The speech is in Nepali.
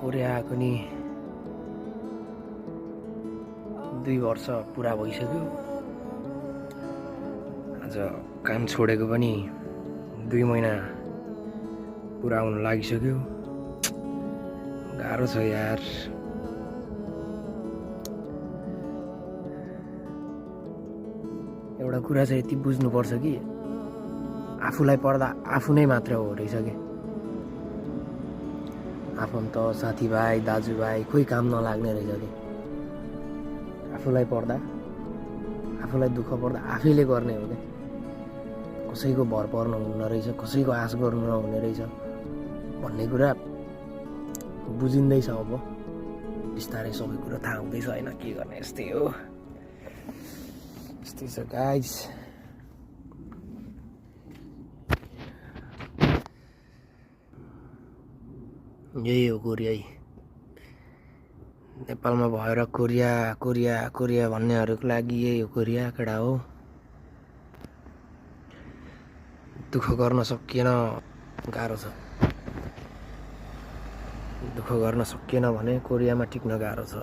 कोरिया आएको नि 2 वर्ष पुरा भइसक्यो। आज काम छोडेको पनि 2 महिना पुरा हुन लागिसक्यो। गाह्रो छ यार। एउटा कुरा चाहिँ यति बुझ्नुपर्छ कि आफूलाई पर्दा आफू नै मात्र हो रहेछ के। आफन्त साथीभाइ दाजुभाइ कोही काम नलाग्ने रहेछ कि। आफूलाई पर्दा आफूलाई दुःख पर्दा आफैले गर्ने हो क्या। कसैको भर पर्नु हुन्न रहेछ, कसैको आश गर्नु नहुने रहेछ भन्ने कुरा बुझिँदैछ। अब बिस्तारै सबै कुरा थाहा हुँदैछ होइन, के गर्ने। यस्तै हो, यस्तै छ गाइज। यही हो कोरिया। नेपालमा भएर कोरिया कोरिया कोरिया भन्नेहरूको लागि यही हो कोरिया केटा हो। दुःख गर्न सकिएन, गाह्रो छ। दुःख गर्न सकिएन भने कोरियामा टिक्न गाह्रो छ।